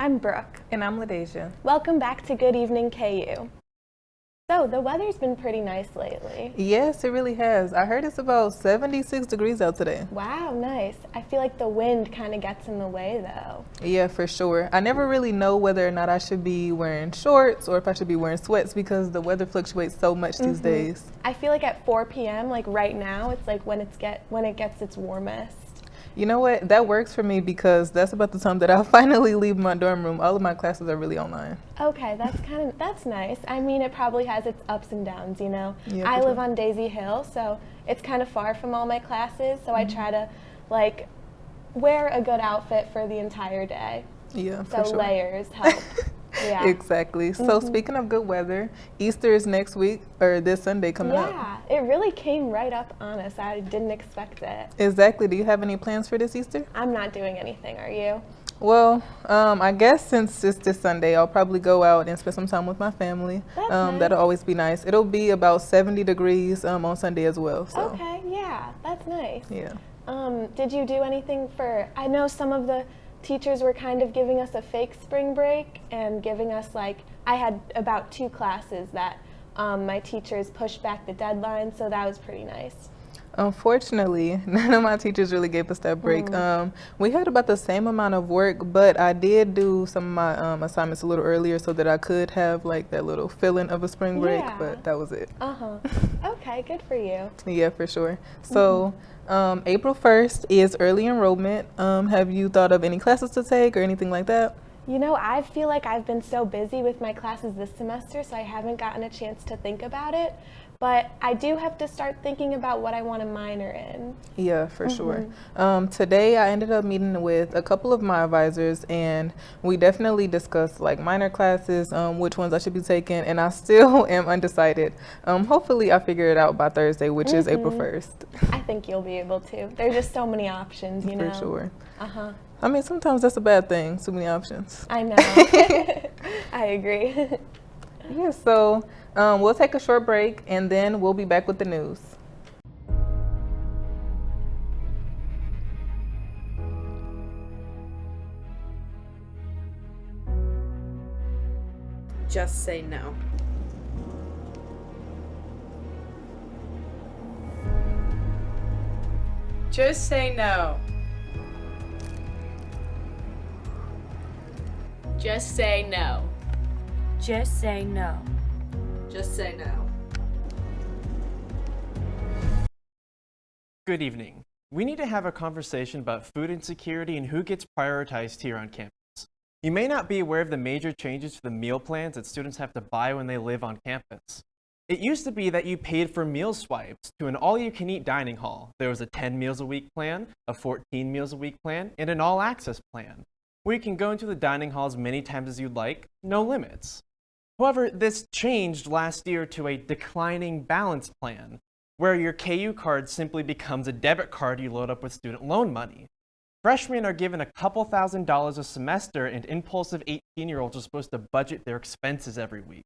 I'm Brooke. And I'm LaDeja. Welcome back to Good Evening KU. So, the weather's been pretty nice lately. Yes, it really has. I heard it's about 76 degrees out today. Wow, nice. I feel like the wind kind of gets in the way though. Yeah, for sure. I never really know whether or not I should be wearing shorts or if I should be wearing sweats because the weather fluctuates so much these days. I feel like at 4 p.m., like right now, it's like when it gets its warmest. You know what? That works for me because that's about the time that I'll finally leave my dorm room. All of my classes are really online. Okay, that's nice. I mean, it probably has its ups and downs, you know. Yeah, I for live sure. on Daisy Hill, so it's kind of far from all my classes, so I try to like wear a good outfit for the entire day. Yeah, So for sure. layers help. Yeah. Exactly. So speaking of good weather, Easter is next week or this Sunday coming up. Yeah, it really came right up on us. I didn't expect it. Exactly. Do you have any plans for this Easter? I'm not doing anything, are you? Well, I guess since it's this Sunday, I'll probably go out and spend some time with my family. That's nice. That'll always be nice. It'll be about 70 degrees on Sunday as well. So. Okay, yeah, that's nice. Yeah. Did you do anything I know some of the teachers were kind of giving us a fake spring break and giving us I had about 2 classes that my teachers pushed back the deadline, so that was pretty nice. Unfortunately, none of my teachers really gave us that break. We had about the same amount of work, but I did do some of my assignments a little earlier so that I could have like that little feeling of a spring break, Yeah. but that was it. Okay, good for you. Yeah, for sure. So April 1st is early enrollment. Have you thought of any classes to take or anything like that? You know, I feel like I've been so busy with my classes this semester, so I haven't gotten a chance to think about it. But I do have to start thinking about what I want to minor in. Yeah, for sure. Today I ended up meeting with a couple of my advisors and we definitely discussed like minor classes, which ones I should be taking, and I still am undecided. Hopefully I figure it out by Thursday, which is April 1st. I think you'll be able to. There's just so many options, you know. For sure. I mean, sometimes that's a bad thing, too many options. I know. I agree. Yeah, so we'll take a short break and then we'll be back with the news. Just say no. Just say no. Just say no. Just say no. Just say no. Good evening. We need to have a conversation about food insecurity and who gets prioritized here on campus. You may not be aware of the major changes to the meal plans that students have to buy when they live on campus. It used to be that you paid for meal swipes to an all-you-can-eat dining hall. There was a 10 meals a week plan, a 14 meals a week plan, and an all-access plan, where you can go into the dining hall as many times as you'd like, no limits. However, this changed last year to a declining balance plan, where your KU card simply becomes a debit card you load up with student loan money. Freshmen are given a couple $1,000s a semester, and impulsive 18-year-olds are supposed to budget their expenses every week.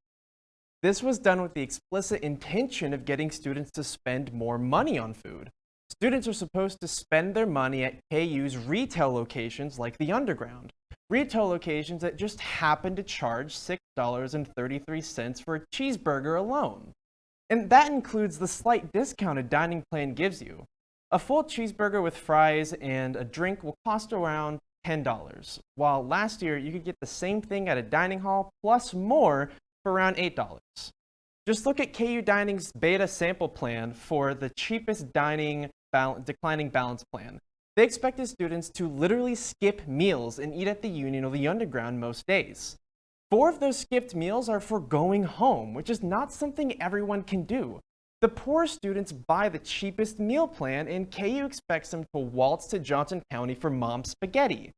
This was done with the explicit intention of getting students to spend more money on food. Students are supposed to spend their money at KU's retail locations like the Underground. Retail locations that just happen to charge $6.33 for a cheeseburger alone. And that includes the slight discount a dining plan gives you. A full cheeseburger with fries and a drink will cost around $10, while last year you could get the same thing at a dining hall plus more for around $8. Just look at KU Dining's beta sample plan for the cheapest declining balance plan. They expected students to literally skip meals and eat at the Union or the Underground most days. 4 of those skipped meals are for going home, which is not something everyone can do. The poor students buy the cheapest meal plan, and KU expects them to waltz to Johnson County for mom's spaghetti.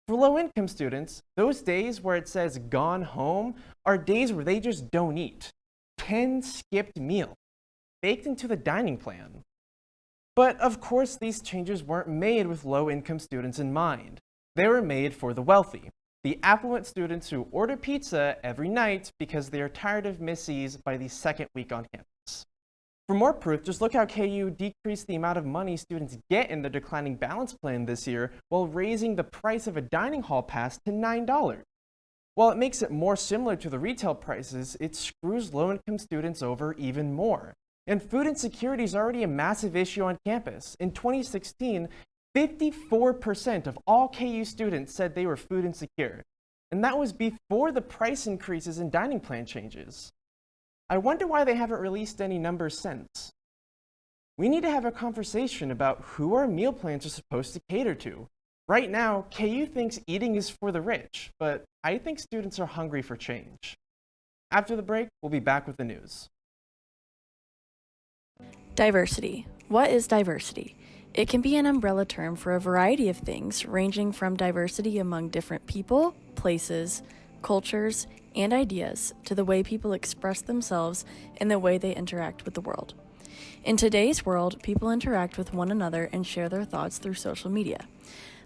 For low-income students, those days where it says gone home are days where they just don't eat. 10 skipped meals, baked into the dining plan. But of course, these changes weren't made with low-income students in mind. They were made for the wealthy, the affluent students who order pizza every night because they are tired of Missy's by the second week on campus. For more proof, just look how KU decreased the amount of money students get in the declining balance plan this year while raising the price of a dining hall pass to $9. While it makes it more similar to the retail prices, it screws low-income students over even more. And food insecurity is already a massive issue on campus. In 2016, 54% of all KU students said they were food insecure. And that was before the price increases and dining plan changes. I wonder why they haven't released any numbers since. We need to have a conversation about who our meal plans are supposed to cater to. Right now, KU thinks eating is for the rich, but I think students are hungry for change. After the break, we'll be back with the news. Diversity. What is diversity? It can be an umbrella term for a variety of things, ranging from diversity among different people, places, cultures, and ideas, to the way people express themselves and the way they interact with the world. In today's world, people interact with one another and share their thoughts through social media.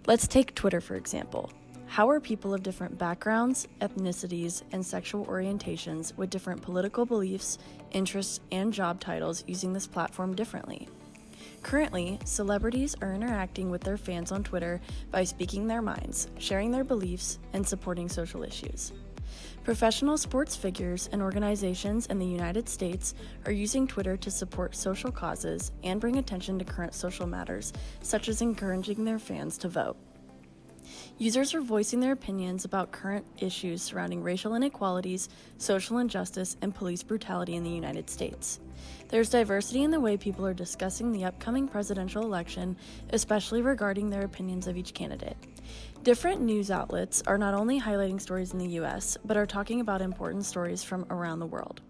Let's take Twitter, for example. How are people of different backgrounds, ethnicities, and sexual orientations with different political beliefs, interests, and job titles using this platform differently? Currently, celebrities are interacting with their fans on Twitter by speaking their minds, sharing their beliefs, and supporting social issues. Professional sports figures and organizations in the United States are using Twitter to support social causes and bring attention to current social matters, such as encouraging their fans to vote. Users are voicing their opinions about current issues surrounding racial inequalities, social injustice, and police brutality in the United States. There's diversity in the way people are discussing the upcoming presidential election, especially regarding their opinions of each candidate. Different news outlets are not only highlighting stories in the US, but are talking about important stories from around the world.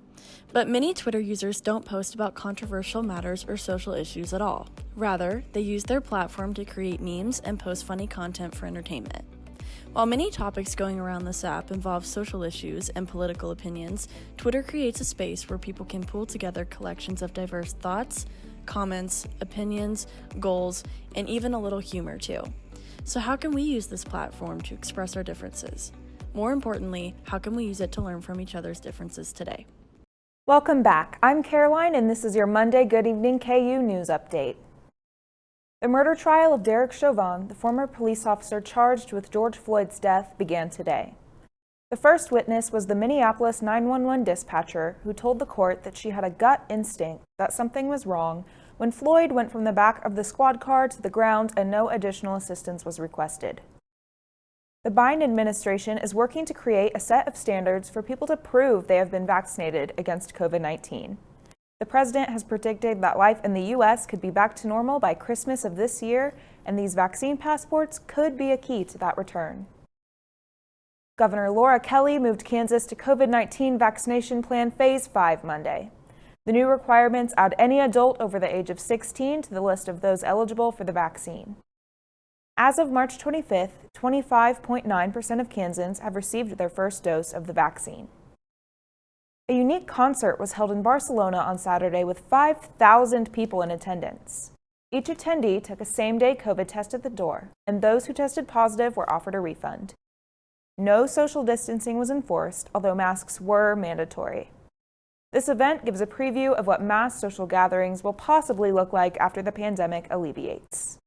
But many Twitter users don't post about controversial matters or social issues at all. Rather, they use their platform to create memes and post funny content for entertainment. While many topics going around this app involve social issues and political opinions, Twitter creates a space where people can pull together collections of diverse thoughts, comments, opinions, goals, and even a little humor too. So how can we use this platform to express our differences? More importantly, how can we use it to learn from each other's differences today? Welcome back. I'm Caroline, and this is your Monday Good Evening KU News Update. The murder trial of Derek Chauvin, the former police officer charged with George Floyd's death, began today. The first witness was the Minneapolis 911 dispatcher who told the court that she had a gut instinct that something was wrong when Floyd went from the back of the squad car to the ground and no additional assistance was requested. The Biden administration is working to create a set of standards for people to prove they have been vaccinated against COVID-19. The president has predicted that life in the U.S. could be back to normal by Christmas of this year, and these vaccine passports could be a key to that return. Governor Laura Kelly moved Kansas to COVID-19 vaccination plan Phase 5 Monday. The new requirements add any adult over the age of 16 to the list of those eligible for the vaccine. As of March 25th, 25.9% of Kansans have received their first dose of the vaccine. A unique concert was held in Barcelona on Saturday with 5,000 people in attendance. Each attendee took a same-day COVID test at the door, and those who tested positive were offered a refund. No social distancing was enforced, although masks were mandatory. This event gives a preview of what mass social gatherings will possibly look like after the pandemic alleviates.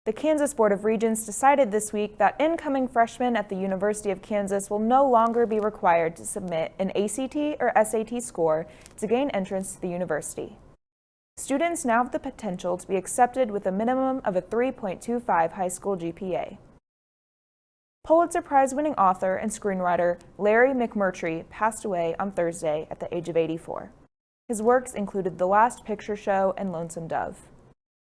The Kansas Board of Regents decided this week that incoming freshmen at the University of Kansas will no longer be required to submit an ACT or SAT score to gain entrance to the university. Students now have the potential to be accepted with a minimum of a 3.25 high school GPA. Pulitzer Prize-winning author and screenwriter Larry McMurtry passed away on Thursday at the age of 84. His works included The Last Picture Show and Lonesome Dove.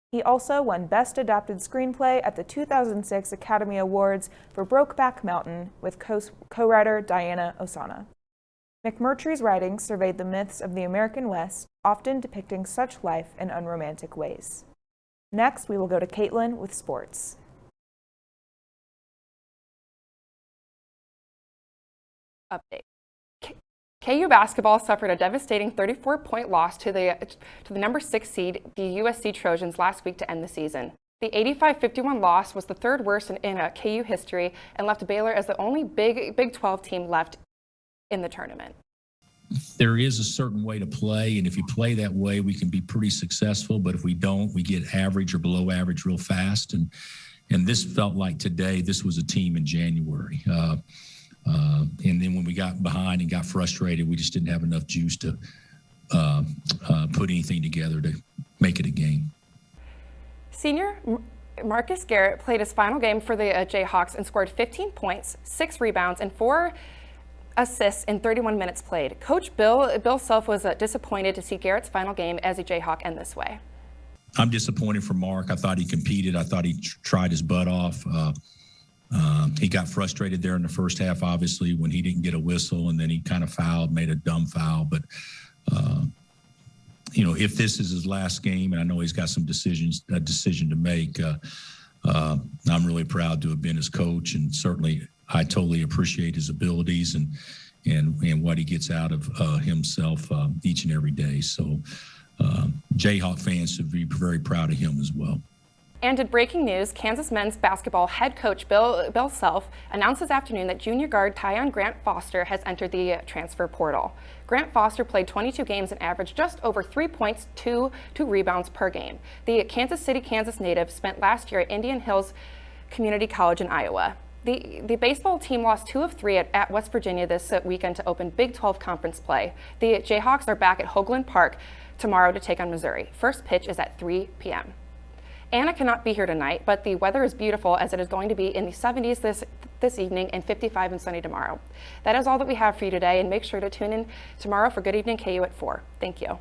He also won Best Adapted Screenplay at the 2006 Academy Awards for Brokeback Mountain with co-writer Diana Ossana. McMurtry's writings surveyed the myths of the American West, often depicting such life in unromantic ways. Next, we will go to Caitlin with sports. Update. KU basketball suffered a devastating 34-point loss to the number 6 seed, the USC Trojans, last week to end the season. The 85-51 loss was the third worst in KU history and left Baylor as the only Big 12 team left in the tournament. There is a certain way to play, and if you play that way, we can be pretty successful, but if we don't, we get average or below average real fast. And this felt like today, this was a team in January. And then when we got behind and got frustrated, we just didn't have enough juice to put anything together to make it a game. Senior Marcus Garrett played his final game for the Jayhawks and scored 15 points, 6 rebounds, and 4 assists in 31 minutes played. Coach Bill Self was disappointed to see Garrett's final game as a Jayhawk end this way. I'm disappointed for Mark. I thought he competed. I thought he tried his butt off. He got frustrated there in the first half, obviously, when he didn't get a whistle, and then he kind of fouled, made a dumb foul. But, you know, if this is his last game, and I know he's got some a decision to make, I'm really proud to have been his coach, and certainly I totally appreciate his abilities and what he gets out of himself each and every day. So Jayhawk fans should be very proud of him as well. And in breaking news, Kansas men's basketball head coach Bill Self announced this afternoon that junior guard Tyon Grant Foster has entered the transfer portal. Grant Foster played 22 games and averaged just over 3 points, 2 rebounds per game. The Kansas City, Kansas native spent last year at Indian Hills Community College in Iowa. The baseball team lost 2 of 3 at West Virginia this weekend to open Big 12 conference play. The Jayhawks are back at Hoagland Park tomorrow to take on Missouri. First pitch is at 3 p.m. Anna cannot be here tonight, but the weather is beautiful as it is going to be in the 70s this evening and 55 and sunny tomorrow. That is all that we have for you today, and make sure to tune in tomorrow for Good Evening KU at 4. Thank you.